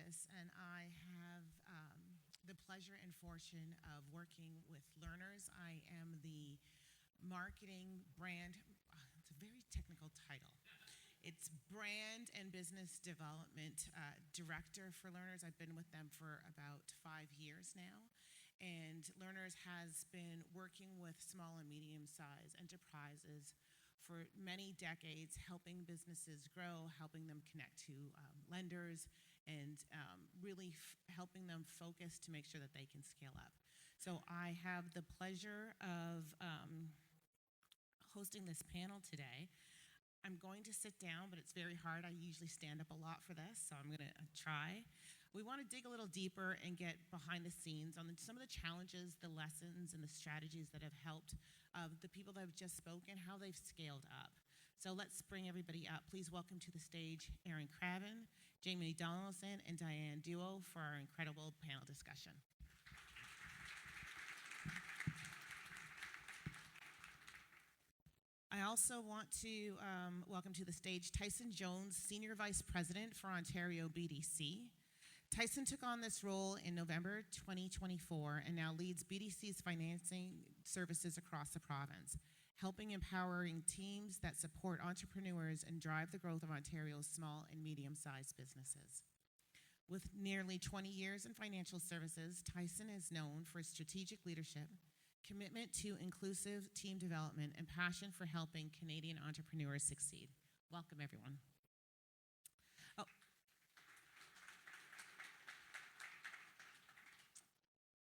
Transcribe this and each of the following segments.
Davis, and I have the pleasure and fortune of working with learners. I am the marketing brand, it's a very technical title. It's brand and business development director for Learners. I've been with them for about 5 years now. And Learners has been working with small and medium-sized enterprises for many decades, helping businesses grow, helping them connect to lenders, and really helping them focus to make sure that they can scale up. So I have the pleasure of hosting this panel today. I'm going to sit down, but it's very hard. I usually stand up a lot for this, so I'm going to try. We want to dig a little deeper and get behind the scenes on some of the challenges, the lessons, and the strategies that have helped the people that have just spoken, how they've scaled up. So let's bring everybody up. Please welcome to the stage Erin Craven, Jamie Donaldson, and Diane Dou for our incredible panel discussion. I also want to welcome to the stage Tyson Jones, Senior Vice President for Ontario BDC. Tyson took on this role in November 2024 and now leads BDC's financing services across the province, helping empowering teams that support entrepreneurs and drive the growth of Ontario's small and medium-sized businesses. With nearly 20 years in financial services, Tyson is known for his strategic leadership, commitment to inclusive team development, and passion for helping Canadian entrepreneurs succeed. Welcome, everyone.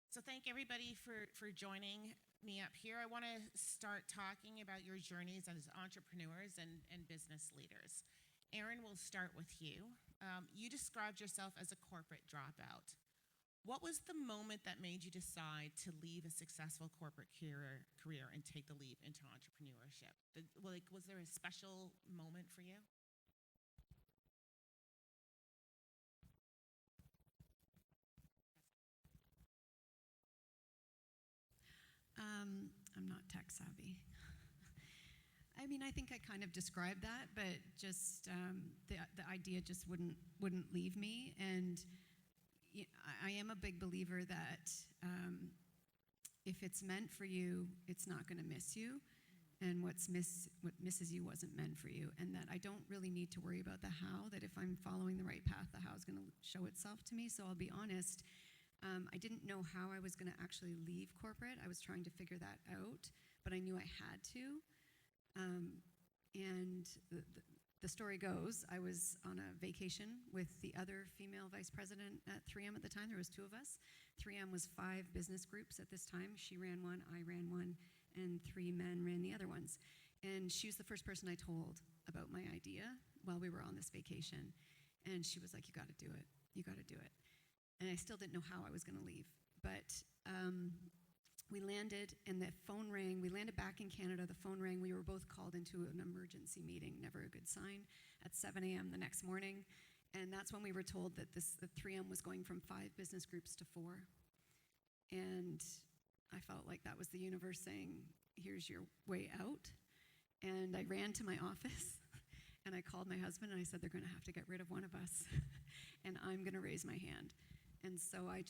So thank everybody for joining me up here. I want to start talking about your journeys as entrepreneurs and business leaders. Erin, we'll start with you. You described yourself as a corporate dropout. What was the moment that made you decide to leave a successful corporate career and take the leap into entrepreneurship? Was there a special moment for you? I'm not tech savvy. I mean, I think I kind of described that, but just the idea just wouldn't leave me. And I am a big believer that if it's meant for you, it's not going to miss you. And what misses you wasn't meant for you. And that I don't really need to worry about the how, that if I'm following the right path, the how is going to show itself to me. So I'll be honest, I didn't know how I was going to actually leave corporate. I was trying to figure that out, but I knew I had to. And the story goes, I was on a vacation with the other female vice president at 3M at the time. There was 2 of us. 3M was 5 business groups at this time. She ran one, I ran one, and 3 men ran the other ones. And she was the first person I told about my idea while we were on this vacation. And she was like, you got to do it. You got to do it. And I still didn't know how I was going to leave. But we landed, and the phone rang. We landed back in Canada. The phone rang. We were both called into an emergency meeting, never a good sign, at 7 a.m. the next morning. And that's when we were told that the 3M was going from 5 business groups to 4. And I felt like that was the universe saying, here's your way out. And I ran to my office, and I called my husband, and I said, they're going to have to get rid of one of us, and I'm going to raise my hand. And so I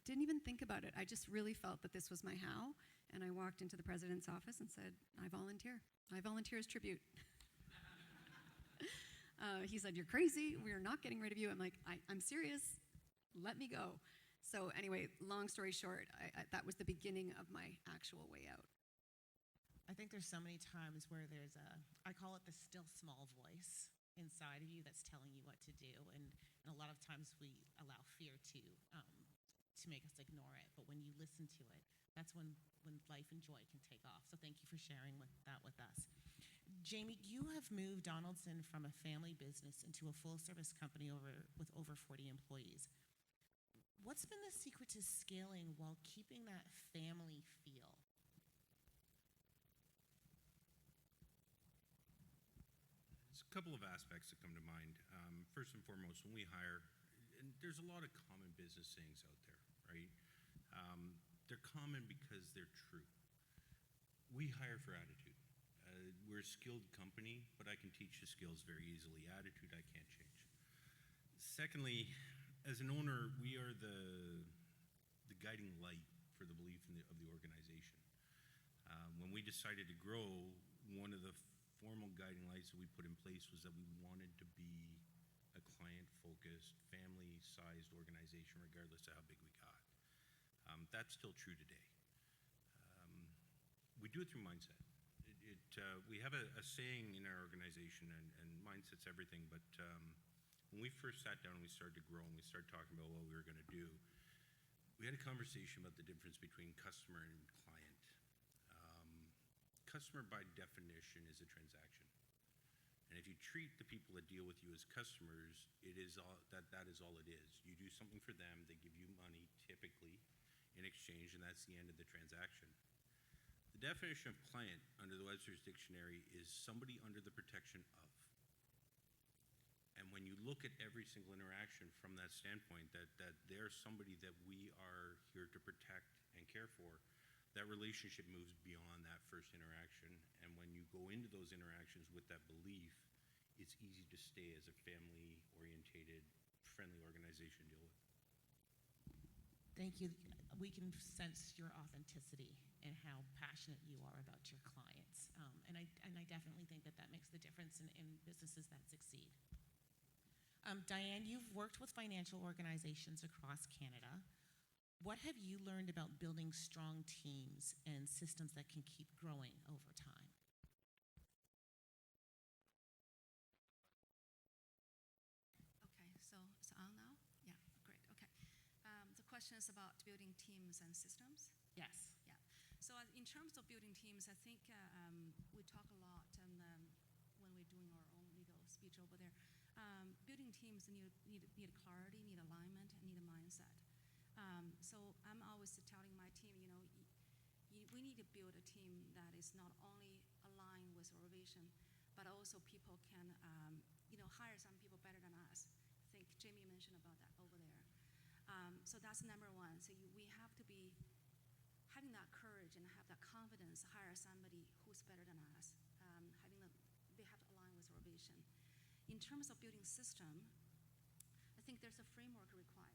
didn't even think about it. I just really felt that this was my how. And I walked into the president's office and said, I volunteer. I volunteer as tribute. He said, you're crazy. We're not getting rid of you. I'm like, I'm serious. Let me go. So anyway, long story short, that was the beginning of my actual way out. I think there's so many times where there's I call it the still small voice inside of you that's telling you what to do, and a lot of times we allow fear to make us ignore it, but when you listen to it, that's when life and joy can take off. So thank you for sharing that with us. Jamie, you have moved Donaldson from a family business into a full-service company with over 40 employees. What's been the secret to scaling while keeping that family feel? There's a couple of aspects that come to mind. First and foremost, when we hire, and there's a lot of common business sayings out there, right? They're common because they're true. We hire for attitude. We're a skilled company, but I can teach you skills very easily. Attitude, I can't change. Secondly, as an owner, we are the guiding light for the belief of the organization. When we decided to grow, one of the formal guiding lights that we put in place was that we wanted to be a client-focused, family-sized organization, regardless of how big we got. That's still true today. We do it through mindset. We have a saying in our organization, and mindset's everything, but when we first sat down and we started to grow and we started talking about what we were going to do, we had a conversation about the difference between customer and client. Customer, by definition, is a transaction. And if you treat the people that deal with you as customers, that is all it is. You do something for them, they give you money, typically, in exchange, and that's the end of the transaction. The definition of client under the Webster's Dictionary is somebody under the protection of. And when you look at every single interaction from that standpoint, that they're somebody that we are here to protect and care for, that relationship moves beyond that first interaction. And when you go into those interactions with that belief, it's easy to stay as a family-orientated, friendly organization to deal with. Thank you. We can sense your authenticity and how passionate you are about your clients. And I definitely think that makes the difference in businesses that succeed. Diane, you've worked with financial organizations across Canada. What have you learned about building strong teams and systems that can keep growing over time? Okay, so it's on now? Yeah, great, okay. The question is about building teams and systems? Yes. Yeah. So in terms of building teams, I think we talk a lot and when we're doing our own little speech over there. Building teams need clarity, need alignment, and need a mindset. So I'm always telling my team, we need to build a team that is not only aligned with our vision, but also people can, hire some people better than us. I think Jamie mentioned about that over there. So that's number one. So we have to be having that courage and have that confidence to hire somebody who's better than us. They have to align with our vision. In terms of building system, I think there's a framework required.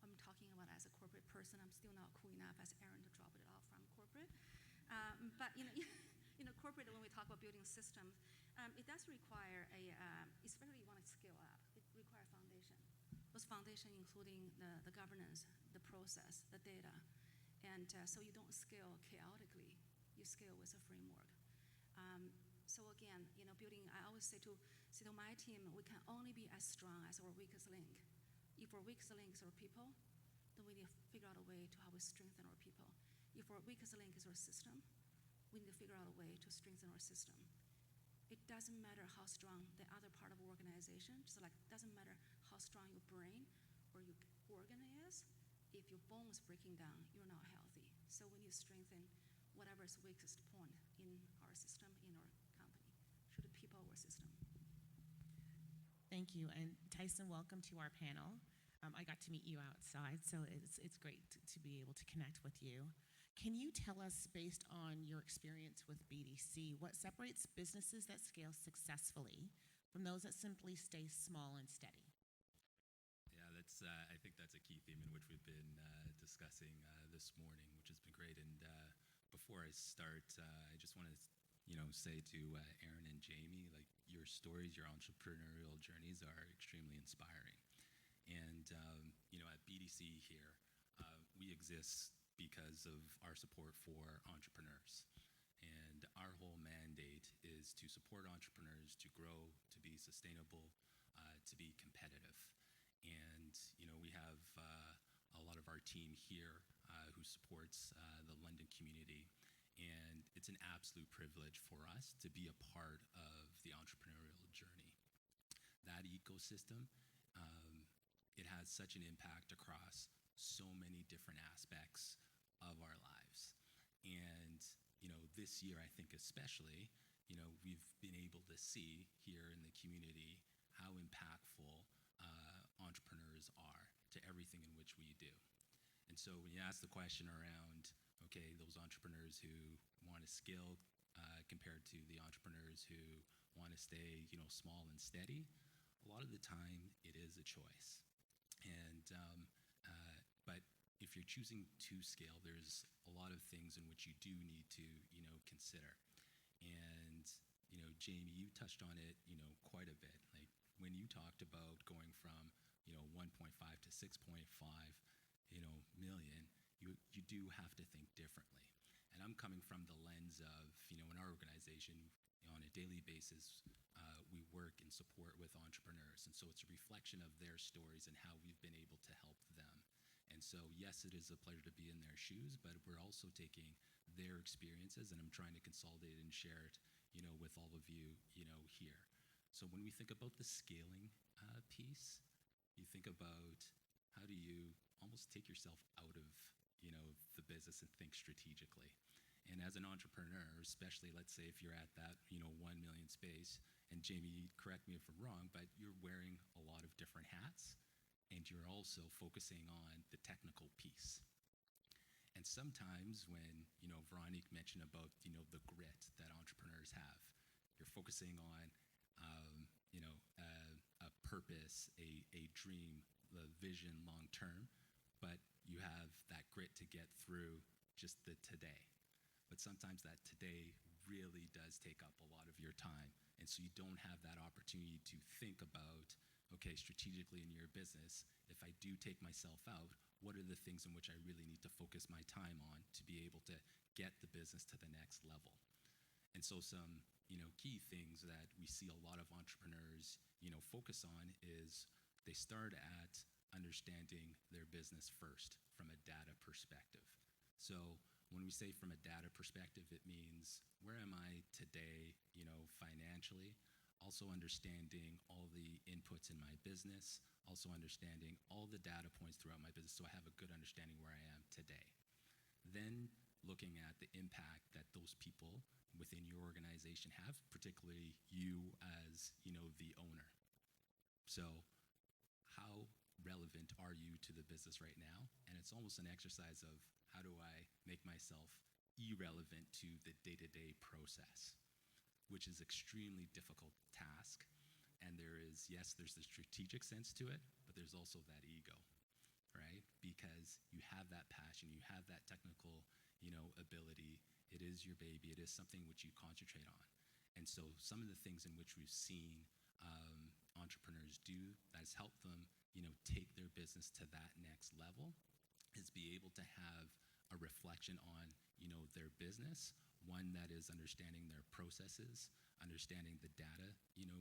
I'm talking about as a corporate person. I'm still not cool enough as Erin to drop it off from corporate. But corporate, when we talk about building systems, it does require especially you want to scale up, it requires foundation. Those foundation including the governance, the process, the data. And so you don't scale chaotically, you scale with a framework. So again, building, I always say to my team, we can only be as strong as our weakest link. If our weakest link is our people, then we need to figure out a way to how we strengthen our people. If our weakest link is our system, we need to figure out a way to strengthen our system. It doesn't matter how strong the other part of the organization, just like it doesn't matter how strong your brain or your organ is, if your bone is breaking down, you're not healthy. So we need to strengthen whatever is weakest point in our system, in our company, through the people or system. Thank you. And Tyson, welcome to our panel. I got to meet you outside, so it's great to be able to connect with you. Can you tell us, based on your experience with BDC, what separates businesses that scale successfully from those that simply stay small and steady? Yeah, I think that's a key theme in which we've been discussing this morning, which has been great. And before I start, I just want to, say to Erin and Jamie, like your stories, your entrepreneurial journeys are extremely inspiring. And at BDC here, we exist because of our support for entrepreneurs. And our whole mandate is to support entrepreneurs to grow, to be sustainable, to be competitive. And, we have a lot of our team here who supports the London community. And it's an absolute privilege for us to be a part of the entrepreneurial journey. That ecosystem, it has such an impact across so many different aspects of our lives. And, this year, I think especially, we've been able to see here in the community how impactful entrepreneurs are to everything in which we do. And so when you ask the question around, okay, those entrepreneurs who want to scale compared to the entrepreneurs who want to stay, small and steady, a lot of the time it is a choice. But if you're choosing to scale, there's a lot of things in which you do need to, consider. And, Jamie, you touched on it, quite a bit. Like when you talked about going from, 1.5 to 6.5, million, you do have to think differently. And I'm coming from the lens of, in our organization, on a daily basis, we work in support with entrepreneurs. And so it's a reflection of their stories and how we've been able to help them. And so, yes, it is a pleasure to be in their shoes, but we're also taking their experiences and I'm trying to consolidate and share it, with all of you, here. So when we think about the scaling piece, you think about how do you almost take yourself out of, the business and think strategically. And as an entrepreneur, especially let's say if you're at that, 1 million space, and Jamie, correct me if I'm wrong, but you're wearing a lot of different hats and you're also focusing on the technical piece. And sometimes when, Véronique mentioned about, the grit that entrepreneurs have, you're focusing on, a purpose, a dream, the vision long term, but you have that grit to get through just the today. But sometimes that today really does take up a lot of your time. And so you don't have that opportunity to think about, okay, strategically in your business, if I do take myself out, what are the things in which I really need to focus my time on to be able to get the business to the next level? And so some, key things that we see a lot of entrepreneurs, focus on is they start at understanding their business first from a data perspective. So when we say from a data perspective, it means where am I today, financially, also understanding all the inputs in my business, also understanding all the data points throughout my business so I have a good understanding where I am today. Then looking at the impact that those people within your organization have, particularly you as, the owner. So how relevant are you to the business right now? And it's almost an exercise of how do I make myself irrelevant to the day-to-day process, which is extremely difficult task. And there's the strategic sense to it, but there's also that ego, right? Because you have that passion, you have that technical, ability. It is your baby. It is something which you concentrate on. And so some of the things in which we've seen entrepreneurs do that has helped them, take their business to that next level is be able to have a reflection on, their business, one that is understanding their processes, understanding the data,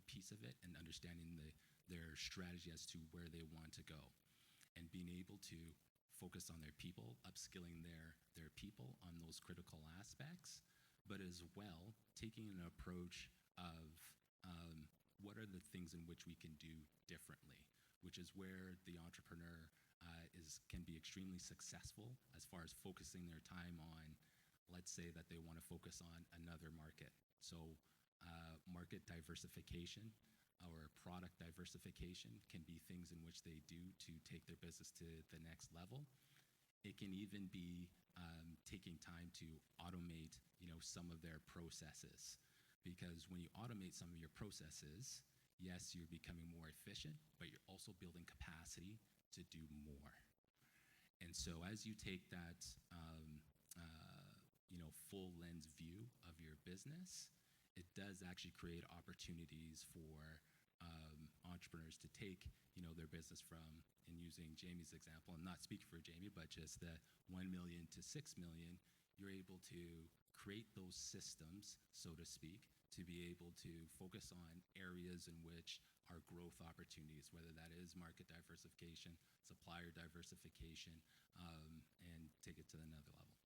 piece of it, and understanding their strategy as to where they want to go. And being able to focus on their people, upskilling their people on those critical aspects, but as well, taking an approach of what are the things in which we can do differently, which is where the entrepreneur can be extremely successful as far as focusing their time on, let's say that they want to focus on another market. So market diversification or product diversification can be things in which they do to take their business to the next level. It can even be taking time to automate, some of their processes. Because when you automate some of your processes, yes, you're becoming more efficient, but you're also building capacity to do more. And so as you take that, full lens view of your business, it does actually create opportunities for entrepreneurs to take, their business from, and using Jamie's example, and not speaking for Jamie, but just the 1 million to 6 million, you're able to create those systems, so to speak, to be able to focus on areas in which are growth opportunities, whether that is market diversification, supplier diversification, and take it to another level.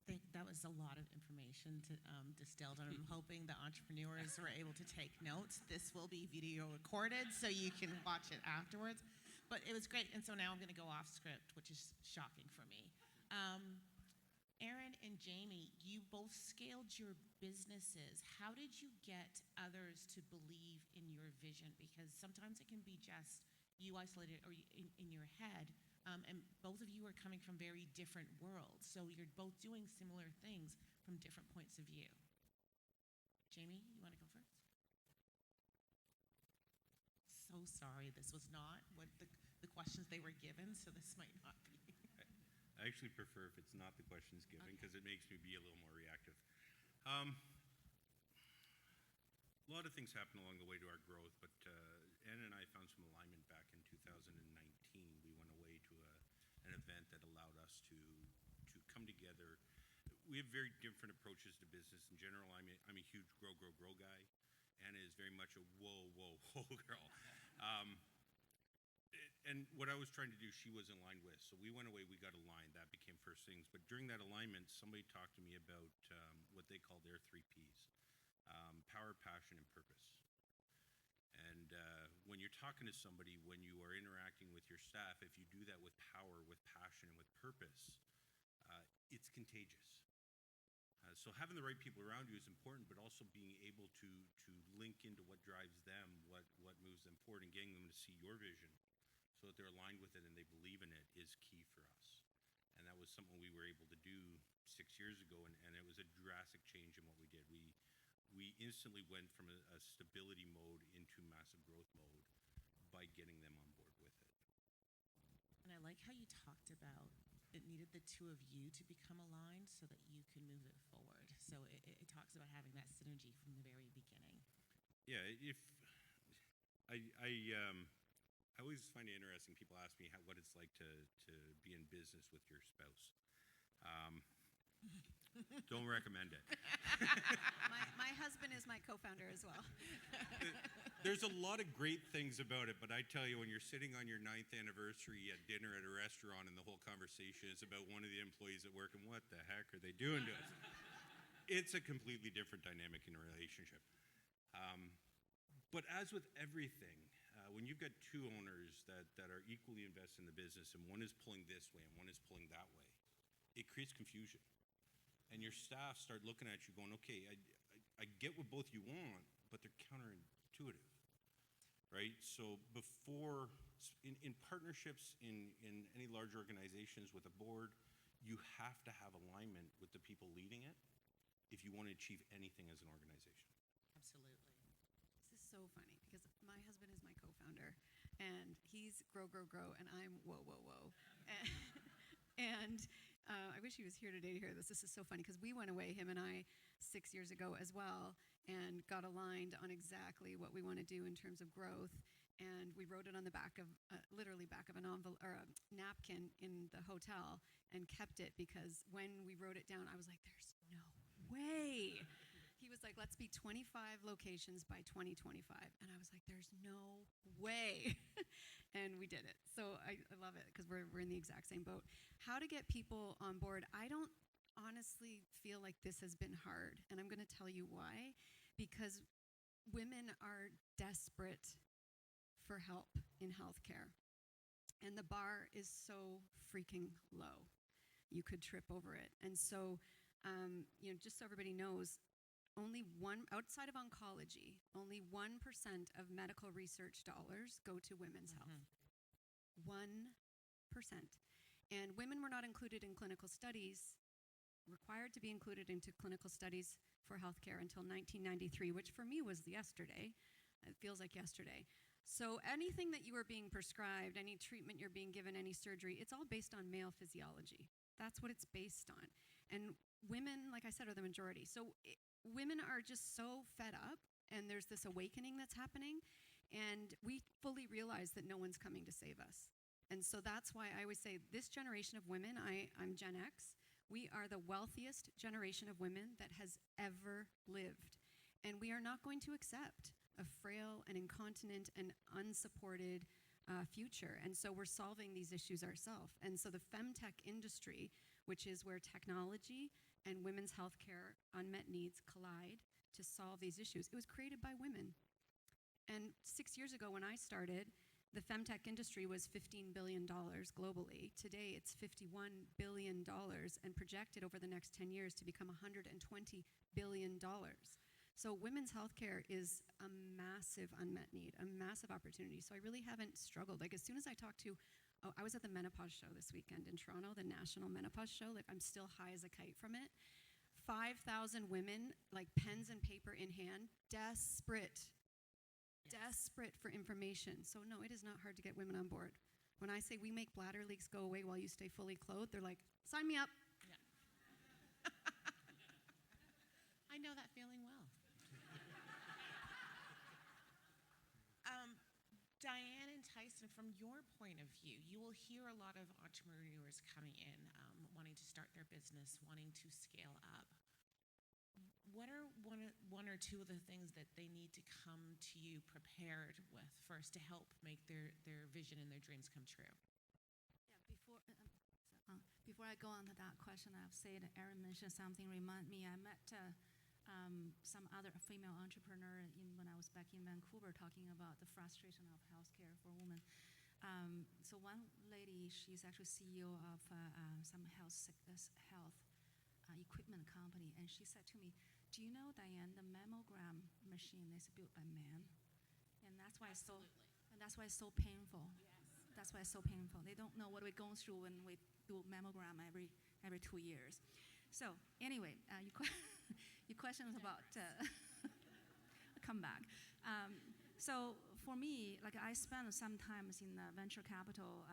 Think that was a lot of information to distilled, and I'm hoping the entrepreneurs were able to take notes. This will be video recorded, so you can watch it afterwards. But it was great, and so now I'm going to go off script, which is shocking for me. Erin and Jamie, you both scaled your businesses. How did you get others to believe in your vision? Because sometimes it can be just you isolated or in your head. And both of you are coming from very different worlds. So you're both doing similar things from different points of view. Jamie, you want to go first? So so sorry. This was not what the questions they were given, so this might not be. I actually prefer if it's not the questions given because it makes me be a little more reactive. A lot of things happen along the way to our growth, but Ann and I found some alignment back in 2019. We went away to an event that allowed us to come together. We have very different approaches to business. In general, I'm a huge grow guy. Anna is very much a whoa girl. And what I was trying to do, she was in line with. So we went away, we got aligned. That became first things. But during that alignment, somebody talked to me about what they call their 3 Ps. Power, passion, and purpose. And when you're talking to somebody, when you are interacting with your staff, if you do that with power, with passion, and with purpose, it's contagious. So having the right people around you is important, but also being able to link into what drives them, what moves them forward, and getting them to see your vision so that they're aligned with it and they believe in it is key for us. And that was something we were able to do 6 years ago, and it was a drastic change in what we did. We instantly went from a stability mode into massive growth mode by getting them on board with it. And I like how you talked about it needed the two of you to become aligned so that you can move it forward. So it talks about having that synergy from the very beginning. Yeah, if I always find it interesting. People ask me what it's like to be in business with your spouse. Don't recommend it. My husband is my co-founder as well. There's a lot of great things about it, but I tell you, when you're sitting on your 9th anniversary at dinner at a restaurant and the whole conversation is about one of the employees at work and what the heck are they doing to us? It's a completely different dynamic in a relationship. But as with everything, when you've got 2 owners that are equally invested in the business and one is pulling this way and one is pulling that way, it creates confusion. And your staff start looking at you going, okay, I get what both you want, but they're counterintuitive, right? So before, in partnerships, in any large organizations with a board, you have to have alignment with the people leading it if you want to achieve anything as an organization. Absolutely. This is so funny because my husband is my co-founder, and he's grow, and I'm whoa. And I wish he was here today to hear this. This is so funny because we went away, him and I, 6 years ago as well, and got aligned on exactly what we want to do in terms of growth. And we wrote it on the back of, literally back of an envelope or a napkin in the hotel, and kept it because when we wrote it down, I was like, "There's no way." He was like, "Let's be 25 locations by 2025," and I was like, "There's no way." And we did it. So I love it because we're in the exact same boat. How to get people on board? I don't honestly feel like this has been hard, and I'm going to tell you why. Because women are desperate for help in healthcare, and the bar is so freaking low. You could trip over it. And so, just so everybody knows, outside of oncology, only 1% of medical research dollars go to women's health. 1%. And women were not included in clinical studies, required to be included into clinical studies for healthcare until 1993, which for me was yesterday. It feels like yesterday. So anything that you are being prescribed, any treatment you're being given, any surgery, it's all based on male physiology. That's what it's based on. And women, like I said, are the majority. So women are just so fed up, and there's this awakening that's happening, and we fully realize that no one's coming to save us. And so that's why I always say this generation of women, I'm Gen X, we are the wealthiest generation of women that has ever lived. And we are not going to accept a frail and incontinent and unsupported future. And so we're solving these issues ourselves. And so the femtech industry, which is where technology and women's healthcare unmet needs collide to solve these issues, it was created by women. And 6 years ago when I started, the femtech industry was $15 billion globally. Today, it's $51 billion and projected over the next 10 years to become $120 billion. So women's healthcare is a massive unmet need, a massive opportunity. So I really haven't struggled. Like as soon as I talk to, I was at the menopause show this weekend in Toronto, the National Menopause Show. Like I'm still high as a kite from it. 5,000 women, like pens and paper in hand, desperate desperate for information. So no, it is not hard to get women on board. When I say we make bladder leaks go away while you stay fully clothed, they're like, sign me up. Yeah. I know that feeling well. Diane and Tyson, from your point of view, you will hear a lot of entrepreneurs coming in, wanting to start their business, wanting to scale up. What are one or two of the things that they need to come to you prepared with first to help make their vision and their dreams come true? Yeah, before I go on to that question, I've said Erin mentioned something remind me. I met some other female entrepreneur when I was back in Vancouver talking about the frustration of healthcare for women. So one lady, she's actually CEO of some health equipment company, and she said to me, "Do you know, Diane, the mammogram machine is built by men, and that's why it's so painful. Yes. That's why it's so painful. They don't know what we're going through when we do mammogram every 2 years." So anyway, your question is about come back. So for me, like I spent some time in the venture capital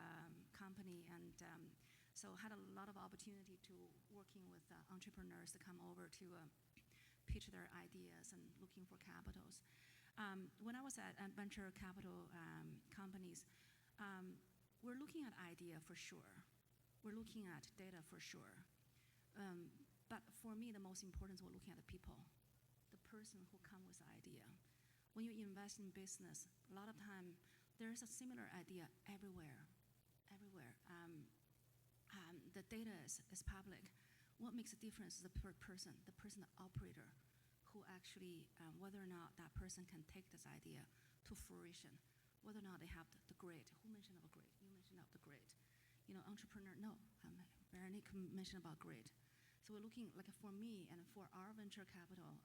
company, and so had a lot of opportunity to working with entrepreneurs to come over to pitch their ideas and looking for capitals. When I was at venture capital companies, we're looking at idea for sure. We're looking at data for sure. But for me, the most important is we're looking at the people, the person who come with the idea. When you invest in business, a lot of time there's a similar idea everywhere. The data is public. What makes a difference is the person, the operator, who actually, whether or not that person can take this idea to fruition, whether or not they have the grit. Who mentioned about grit? You mentioned about the grit. Entrepreneur, no, Véronique mentioned about grit. So we're looking, like for me and for our venture capital,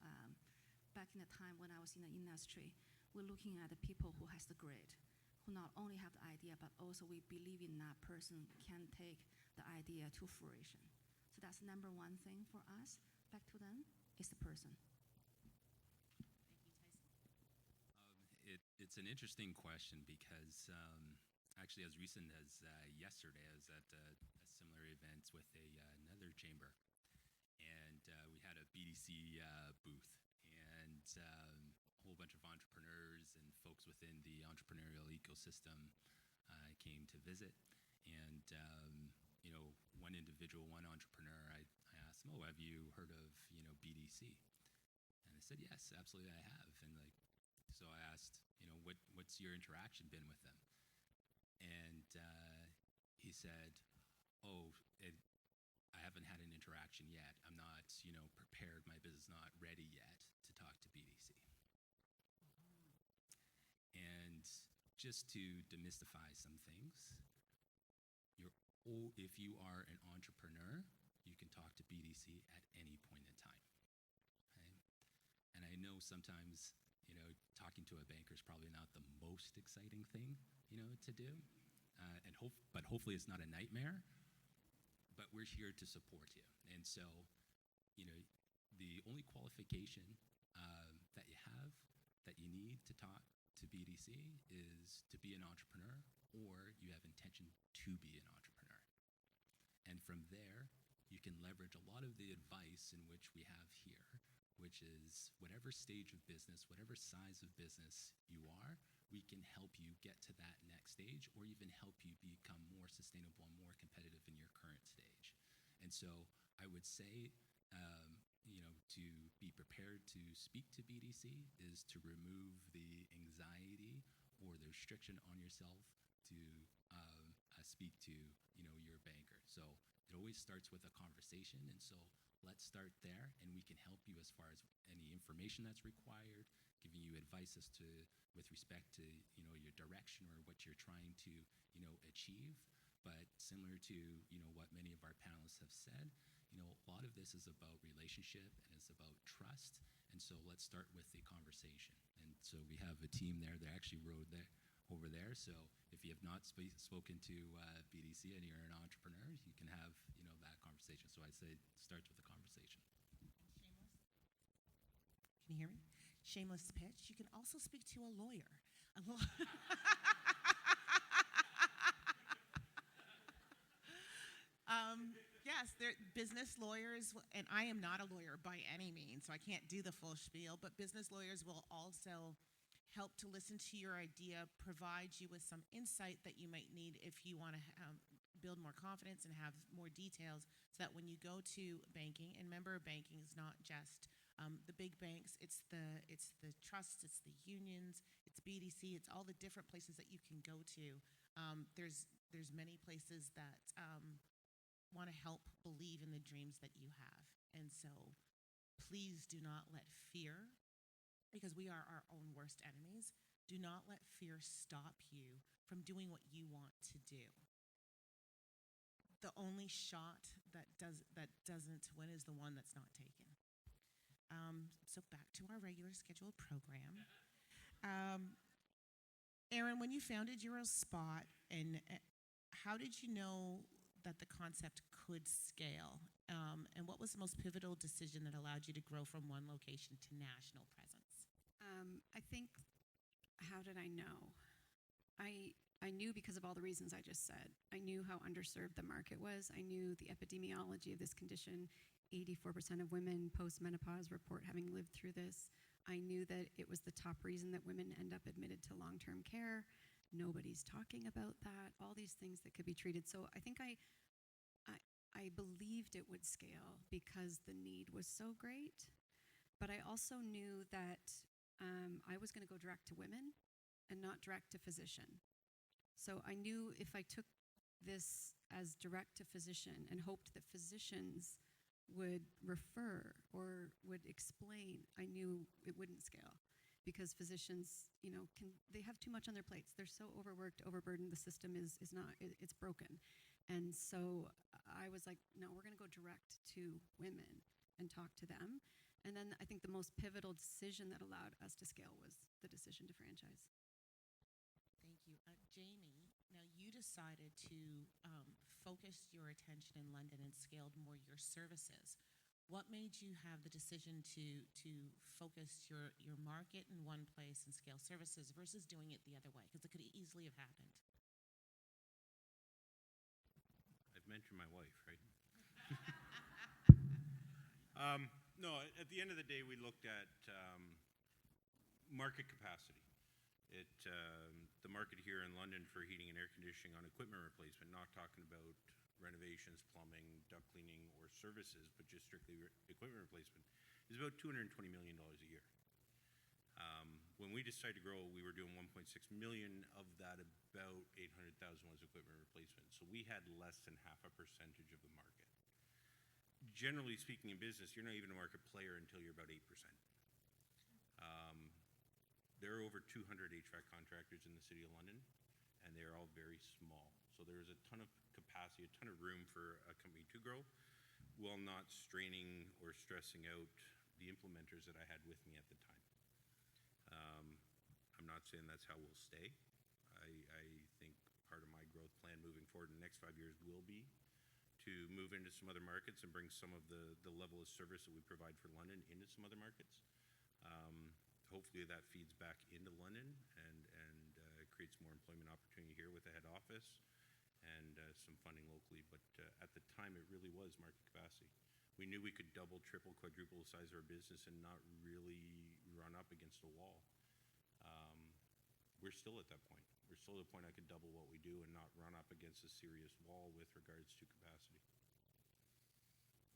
back in the time when I was in the industry, we're looking at the people who has the grit, who not only have the idea, but also we believe in that person can take the idea to fruition. So that's number one thing for us. Back to them, is the person. Thank you, Tyson. It's an interesting question because actually, as recent as yesterday, I was at a similar event with another chamber, and we had a BDC booth, and a whole bunch of entrepreneurs and folks within the entrepreneurial ecosystem came to visit. And one individual, one entrepreneur, I asked him, "Oh, have you heard of BDC?" And they said, "Yes, absolutely, I have." And so I asked, what's your interaction been with them? And he said, "Oh, I haven't had an interaction yet. I'm not, prepared. My business is not ready yet to talk to BDC." And just to demystify some things, if you are an entrepreneur, you can talk to BDC at any point in time. Okay? And I know sometimes, talking to a banker is probably not the most exciting thing, to do. But hopefully it's not a nightmare. But we're here to support you. And so, the only qualification that you have, that you need to talk to BDC is to be an entrepreneur, or you have intention to be an entrepreneur. And from there, you can leverage a lot of the advice in which we have here, which is whatever stage of business, whatever size of business you are, we can help you get to that next stage, or even help you become more sustainable and more competitive in your current stage. And so I would say, to be prepared to speak to BDC is to remove the anxiety or the restriction on yourself to speak to, your banker. So it always starts with a conversation. And so let's start there, and we can help you as far as any information that's required, giving you advice as to, with respect to, your direction or what you're trying to, achieve. But similar to, what many of our panelists have said, a lot of this is about relationship and it's about trust. And so let's start with the conversation. And so we have a team there that actually rode there over there. So if you have not spoken to BDC and you're an entrepreneur, you can have, that conversation. So I'd say it starts with the conversation. Shameless. Can you hear me? Shameless pitch. You can also speak to a lawyer. Yes, they're business lawyers, and I am not a lawyer by any means, so I can't do the full spiel, but business lawyers will also help to listen to your idea, provide you with some insight that you might need if you want to build more confidence and have more details, so that when you go to banking, and remember, banking is not just the big banks, it's the trusts, it's the unions, it's BDC, it's all the different places that you can go to. There's many places that want to help believe in the dreams that you have. And so please do not let fear, because we are our own worst enemies, do not let fear stop you from doing what you want to do. The only shot that doesn't win is the one that's not taken. So back to our regular scheduled program. Erin, when you founded Eurospot, and how did you know that the concept could scale? And what was the most pivotal decision that allowed you to grow from one location to national presence? I think, how did I know? I knew because of all the reasons I just said. I knew how underserved the market was. I knew the epidemiology of this condition. 84% of women post-menopause report having lived through this. I knew that it was the top reason that women end up admitted to long-term care. Nobody's talking about that. All these things that could be treated. So I think I believed it would scale because the need was so great. But I also knew that I was going to go direct to women and not direct to physician. So I knew if I took this as direct to physician and hoped that physicians would refer or would explain, I knew it wouldn't scale, because physicians, they have too much on their plates. They're so overworked, overburdened. The system is not, it's broken. And so I was like, no, we're going to go direct to women and talk to them. And then I think the most pivotal decision that allowed us to scale was the decision to franchise. Thank you. Jamie, now you decided to focus your attention in London and scaled more your services. What made you have the decision to focus your market in one place and scale services versus doing it the other way? Because it could easily have happened. I've mentioned my wife, right? No, at the end of the day, we looked at market capacity. The market here in London for heating and air conditioning on equipment replacement, not talking about renovations, plumbing, duct cleaning, or services, but just strictly equipment replacement, is about $220 million a year. When we decided to grow, we were doing 1.6 million. Of that, about 800,000 was equipment replacement. So we had less than 0.5% of the market. Generally speaking, in business, you're not even a market player until you're about 8%. There are over 200 HVAC contractors in the City of London, and they're all very small. So there's a ton of capacity, a ton of room for a company to grow, while not straining or stressing out the implementers that I had with me at the time. I'm not saying that's how we'll stay. I think part of my growth plan moving forward in the next 5 years will be to move into some other markets and bring some of the level of service that we provide for London into some other markets. Hopefully that feeds back into London and creates more employment opportunity here with the head office and some funding locally. But at the time, it really was market capacity. We knew we could double, triple, quadruple the size of our business and not really run up against a wall. We're still at that point. We're still at the point I could double what we do and not run up against a serious wall with regards to capacity.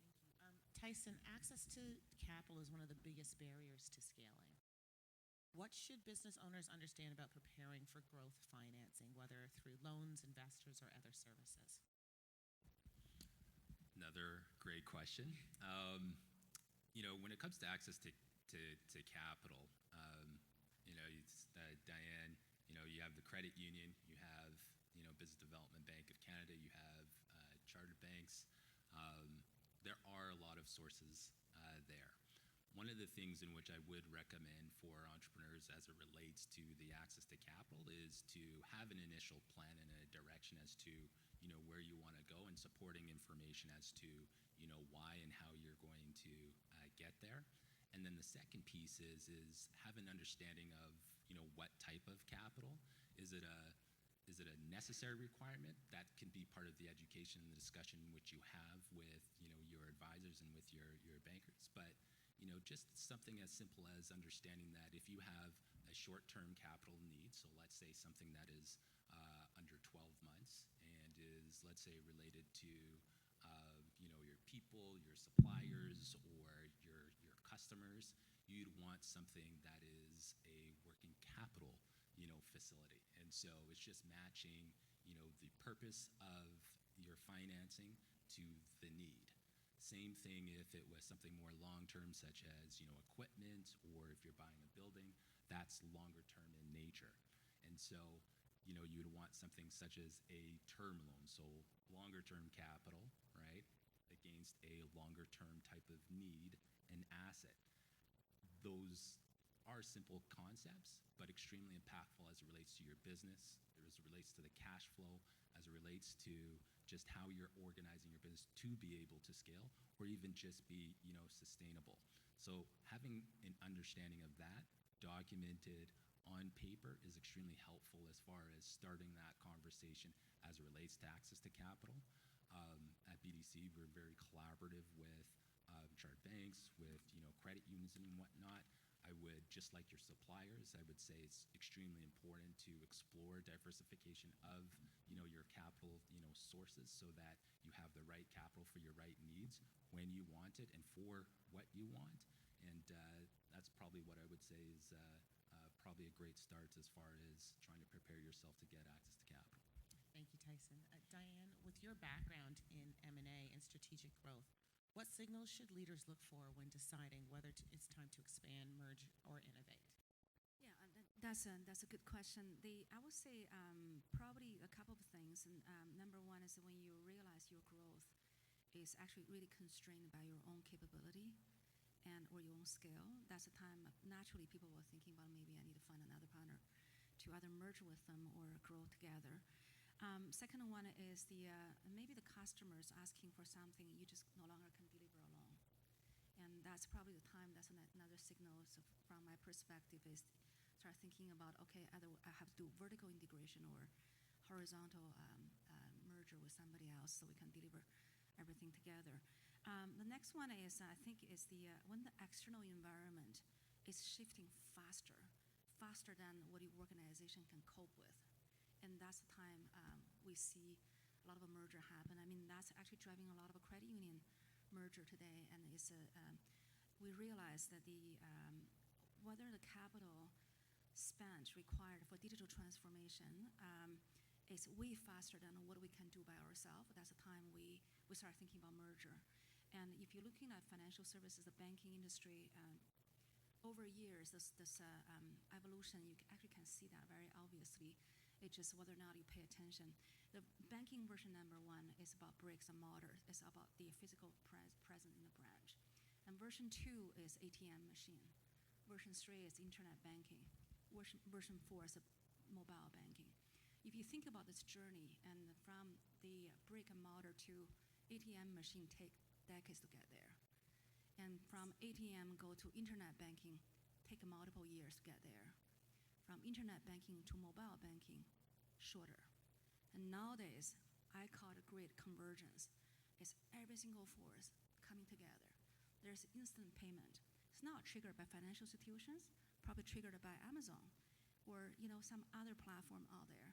Thank you. Tyson, access to capital is one of the biggest barriers to scaling. What should business owners understand about preparing for growth financing, whether through loans, investors, or other services? Another great question. When it comes to access to capital, Diane, you have the credit union, you have, Business Development Bank of Canada, you have chartered banks. There are a lot of sources there. One of the things in which I would recommend for entrepreneurs as it relates to the access to capital is to have an initial plan and a direction as to, where you want to go, and supporting information as to, why and how you're going to get there. And then the second piece is have an understanding of, what type of capital? Is it a necessary requirement? That can be part of the education and the discussion which you have with your advisors and with your bankers. But just something as simple as understanding that if you have a short-term capital need, so let's say something that is under 12 months and is, let's say, related to your people, your suppliers, or your customers, you'd want something that is a working capital facility. And so it's just matching the purpose of your financing to the need. Same thing if it was something more long-term, such as equipment, or if you're buying a building, that's longer-term in nature. And so you'd want something such as a term loan, so longer-term capital, right, against a longer-term type of need and asset. Those are simple concepts, but extremely impactful as it relates to your business, as it relates to the cash flow, as it relates to just how you're organizing your business to be able to scale, or even just be sustainable. So having an understanding of that documented on paper is extremely helpful as far as starting that conversation as it relates to access to capital. At BDC, we're very collaborative with chartered banks, with credit unions and whatnot. I would, just like your suppliers, I would say it's extremely important to explore diversification of your capital sources, so that you have the right capital for your right needs when you want it and for what you want. And that's probably what I would say is probably a great start as far as trying to prepare yourself to get access to capital. Thank you, Tyson. Diane, with your background in M&A and strategic growth, what signals should leaders look for when deciding whether it's time to expand, merge, or innovate? Yeah, that's a good question. I would say probably a couple of things. And number one is when you realize your growth is actually really constrained by your own capability and or your own scale. That's the time naturally people were thinking about, maybe I need to find another partner to either merge with them or grow together. Second one is maybe the customers asking for something you just no longer can deliver alone. And that's probably the time, that's another signal. So from my perspective is start thinking about, okay, either I have to do vertical integration or horizontal merger with somebody else so we can deliver everything together. The next one is, I think, is when the external environment is shifting faster than what your organization can cope with. And that's the time we see a lot of a merger happen. I mean, that's actually driving a lot of a credit union merger today. And we realize that whether the capital spent required for digital transformation is way faster than what we can do by ourselves. That's the time we start thinking about merger. And if you're looking at financial services, the banking industry, over years, this evolution, you actually can see that very obviously. It's just whether or not you pay attention. The banking version number one is about bricks and mortar. It's about the physical present in the branch. And version 2 is ATM machine. Version 3 is internet banking. Version 4 is mobile banking. If you think about this journey, and from the brick and mortar to ATM machine take decades to get there. And from ATM go to internet banking, take multiple years to get there. From internet banking to mobile banking, shorter. And nowadays, I call it a great convergence. It's every single force coming together. There's instant payment. It's not triggered by financial institutions, probably triggered by Amazon or some other platform out there.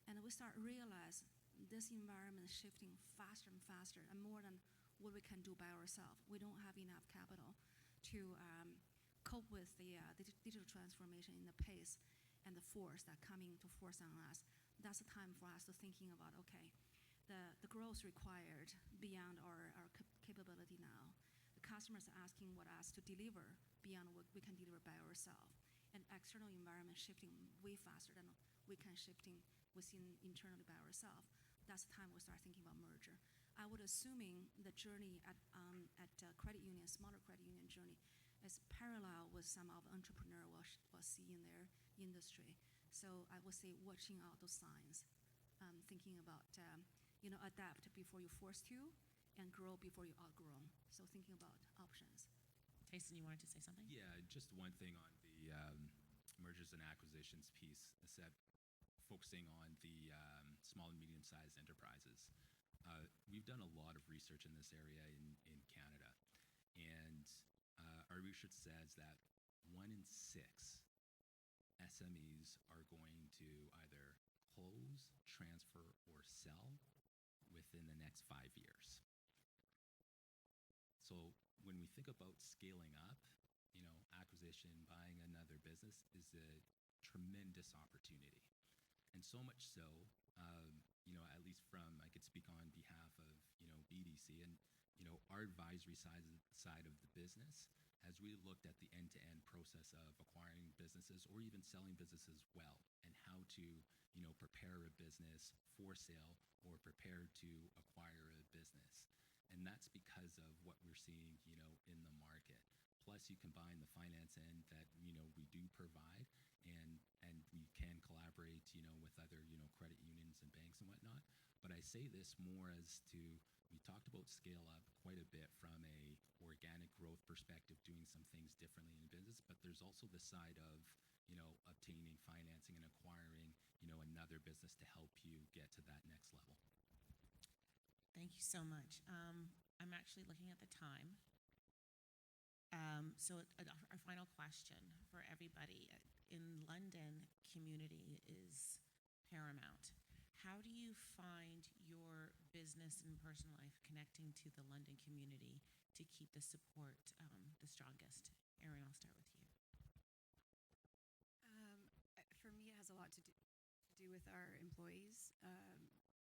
And we start to realize this environment is shifting faster and faster, and more than what we can do by ourselves. We don't have enough capital to cope with the digital transformation in the pace and the force that coming to force on us. That's the time for us to thinking about, okay, the growth required beyond our capability now. The customers are asking what us to deliver beyond what we can deliver by ourselves. And external environment shifting way faster than we can shifting within internally by ourselves. That's the time we start thinking about merger. I would assuming the journey at credit union, smaller credit union journey, is parallel with some of the entrepreneur will see in their industry. So I would say watching out those signs, thinking about adapt before you're forced to, and grow before you outgrown. So thinking about options. Tyson, you wanted to say something? Yeah, just one thing on the mergers and acquisitions piece, instead focusing on the small and medium-sized enterprises. We've done a lot of research in this area in Canada, and our research says that 1 in 6 SMEs are going to either close, transfer, or sell within the next 5 years. So when we think about scaling up, acquisition, buying another business is a tremendous opportunity. And so much so, at least from, I could speak on behalf of, BDC and, our advisory side of the business, has really looked at the end-to-end process of acquiring businesses or even selling businesses well, and how to, prepare a business for sale or prepare to acquire a business. And that's because of what we're seeing, in the market. Plus, you combine the finance end that, we do provide, and we can collaborate, with other, credit unions and banks and whatnot. But I say this more as to, we talked about scale up quite a bit from a organic growth perspective, doing some things differently in business, but there's also the side of, obtaining financing and acquiring, another business to help you get to that next level. Thank you so much. I'm actually looking at the time. So our final question for everybody. In London, community is paramount. How do you find your business and personal life connecting to the London community to keep the support the strongest? Erin, I'll start with you. For me, it has a lot to do with our employees.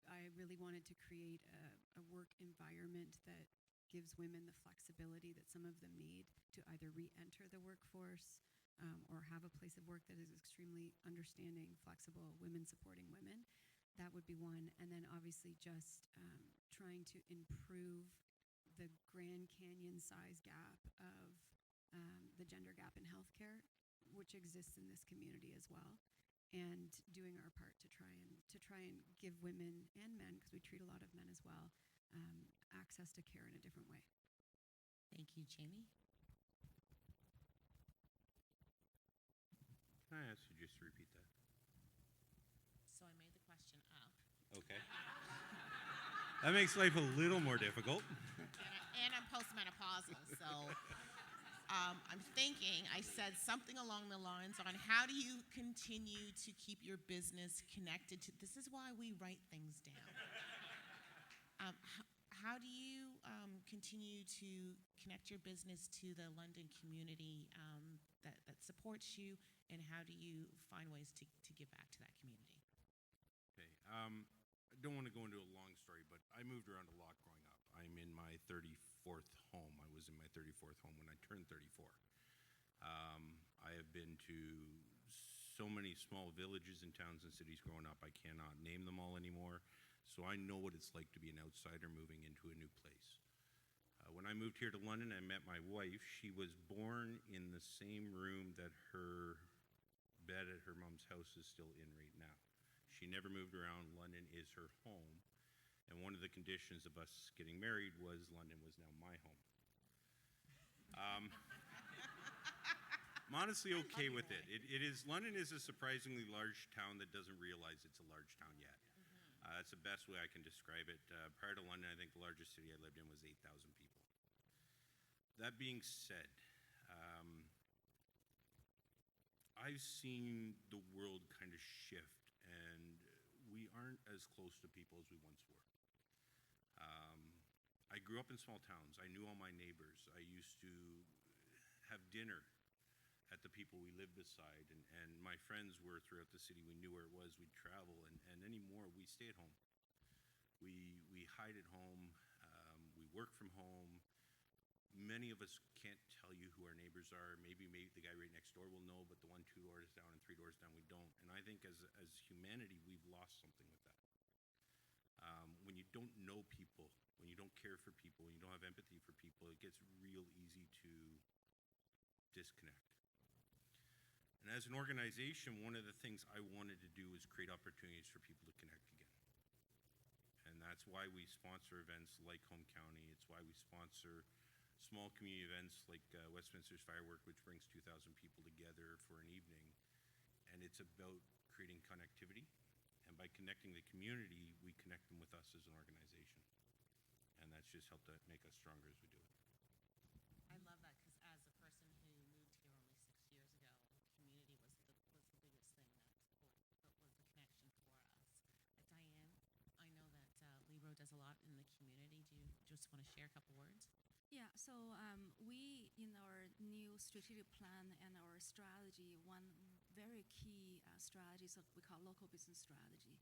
I really wanted to create a work environment that gives women the flexibility that some of them need to either re-enter the workforce or have a place of work that is extremely understanding, flexible, women supporting women. That would be one. And then obviously just trying to improve the Grand Canyon size gap of the gender gap in healthcare, which exists in this community as well, and doing our part to try and give women and men, because we treat a lot of men as well, access to care in a different way. Thank you, Jamie. Can I ask you just to repeat that? So I made the question up. Okay. That makes life a little more difficult. And I'm postmenopausal, so I'm thinking, I said something along the lines on how do you continue to keep your business connected to, this is why we write things down. How do you continue to connect your business to the London community that supports you, and how do you find ways to give back to that community? Okay. I don't want to go into a long story, but I moved around a lot growing up. I'm in my 34th home. I was in my 34th home when I turned 34. I have been to so many small villages and towns and cities growing up, I cannot name them all anymore. So I know what it's like to be an outsider moving into a new place. When I moved here to London, I met my wife. She was born in the same room that her bed at her mom's house is still in right now. She never moved around. London is her home. And one of the conditions of us getting married was London was now my home. I'm honestly okay with it. London is a surprisingly large town that doesn't realize it's a large town yet. That's the best way I can describe it. Prior to London, I think the largest city I lived in was 8,000 people. That being said, I've seen the world kind of shift, and we aren't as close to people as we once were. I grew up in small towns. I knew all my neighbors. I used to have dinner at the people we lived beside, and my friends were throughout the city. We knew where it was. We'd travel, and anymore, we stay at home. We hide at home. We work from home. Many of us can't tell you who our neighbors are. Maybe the guy right next door will know, but the one 2 doors down and 3 doors down, we don't. And I think as humanity, we've lost something with that. When you don't know people, when you don't care for people, when you don't have empathy for people, it gets real easy to disconnect. And as an organization, one of the things I wanted to do was create opportunities for people to connect again. And that's why we sponsor events like Home County. It's why we sponsor small community events like Westminster's Firework, which brings 2,000 people together for an evening. and it's about creating connectivity. And by connecting the community, we connect them with us as an organization. And that's just helped to make us stronger as we do it. I love that because as a person who moved here only 6 years ago, community was the biggest thing that was the connection for us. Diane, I know that Libro does a lot in the community. Do you just want to share a couple words? Yeah, so we, in our new strategic plan and our strategy, one very key strategy is what we call local business strategy.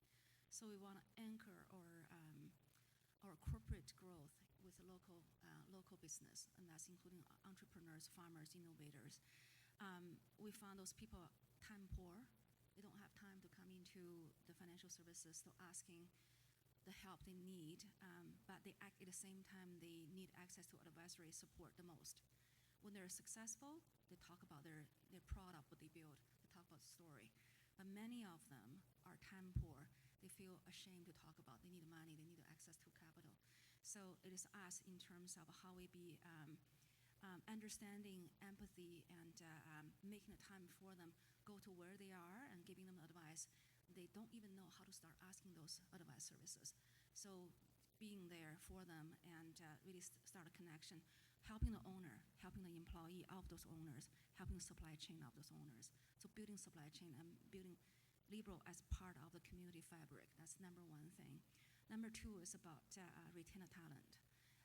So we want to anchor our corporate growth with local business, and that's including entrepreneurs, farmers, innovators. We found those people time poor. They don't have time to come into the financial services, so asking the help they need, but at the same time, they need access to advisory support the most. When they're successful, they talk about their product, what they build, they talk about the story. But many of them are time poor. They feel ashamed to talk about. They need money, they need access to capital. So it is us in terms of how we be understanding, empathy, and making the time for them, go to where they are and giving them advice. They don't even know how to start asking those advice services. So being there for them and really start a connection, helping the owner, helping the employee of those owners, helping the supply chain of those owners. So building supply chain and building Libro as part of the community fabric. That's number one thing. Number two is about retaining talent.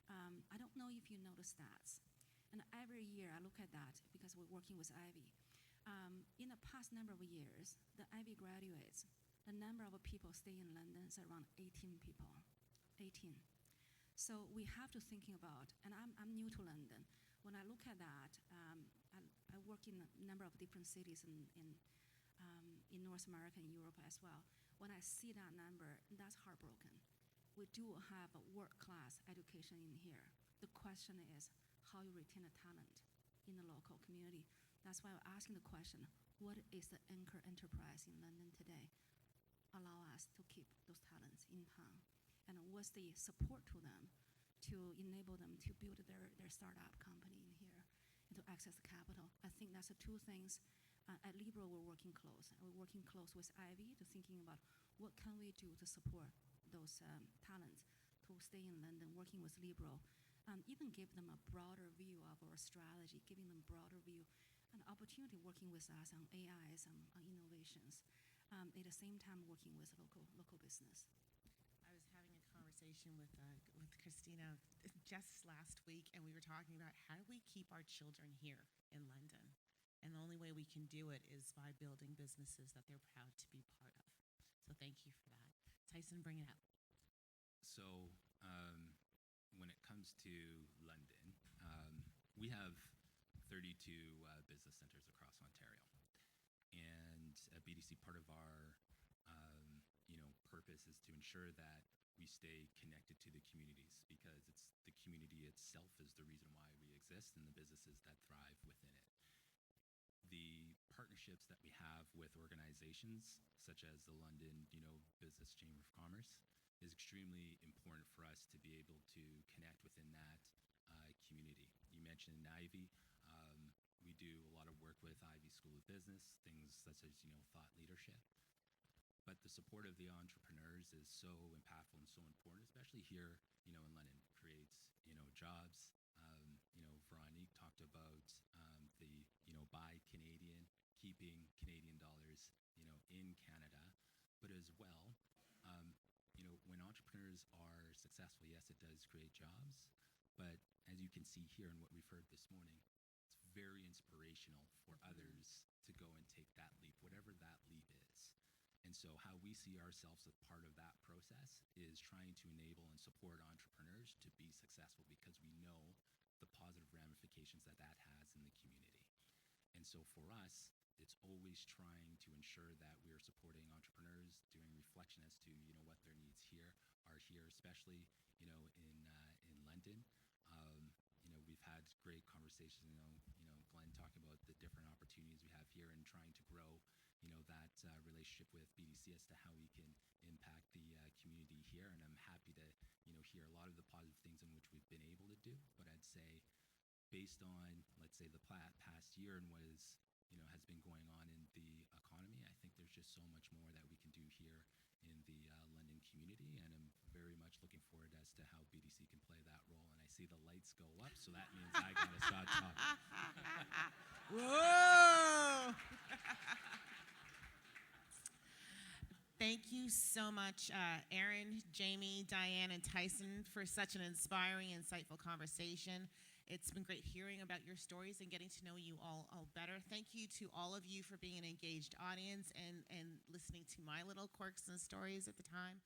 I don't know if you know the stats. And every year I look at that because we're working with Ivy. In the past number of years, the Ivy graduates, the number of people staying in London is around 18 people. 18. So we have to thinking about, and I'm new to London. When I look at that, I work in a number of different cities in North America and Europe as well. When I see that number, that's heartbroken. We do have a world-class education in here. The question is how you retain the talent in the local community. That's why we're asking the question, what is the anchor enterprise in London today? Allow us to keep those talents in town. And what's the support to them to enable them to build their startup company in here and to access the capital? I think that's the two things. At Libro, we're working close. We're working close with Ivy to thinking about what can we do to support those talents to stay in London, working with Libro, even give them a broader view of our strategy, giving them broader view, an opportunity working with us on AIs and on innovations. At the same time, working with local business. I was having a conversation with Christina just last week, and we were talking about how do we keep our children here in London? And the only way we can do it is by building businesses that they're proud to be part of. So thank you for that. Tyson, bring it up. So when it comes to London, we have 32 business centers across Ontario. And at BDC, part of our purpose is to ensure that we stay connected to the communities, because it's the community itself is the reason why we exist and the businesses that thrive within it. The partnerships that we have with organizations such as the London, Business Chamber of Commerce is extremely important for us to be able to connect within that community. You mentioned Ivy. We do a lot of work with Ivy School of Business, things such as thought leadership. But the support of the entrepreneurs is so impactful and so important, especially here, in London. Creates, jobs. Véronique talked about the buy Canadian, keeping Canadian dollars, in Canada, but as well, when entrepreneurs are successful, yes, it does create jobs, but as you can see here and what we've heard this morning, it's very inspirational for others to go and take that leap, whatever that leap is. And so how we see ourselves as part of that process is trying to enable and support entrepreneurs to be successful, because we know the positive ramifications that has in the community. And so for us, it's always trying to ensure that we are supporting entrepreneurs, doing reflection as to what their needs here, especially in London. We've had great conversations. Glenn talking about the different opportunities we have here and trying to grow that relationship with BDC as to how we can impact the community here. And I'm happy to hear a lot of the positive things in which we've been able to do. But I'd say, based on, let's say, the past year and what is has been going on in the economy, I think there's just so much more that we can do here in the London community, and I'm very much looking forward as to how BDC can play that role. And I see the lights go up, so that means I gotta start talking. Whoa! Thank you so much, Erin, Jamie, Diane, and Tyson, for such an inspiring, insightful conversation. It's been great hearing about your stories and getting to know you all better. Thank you to all of you for being an engaged audience and listening to my little quirks and stories at the time.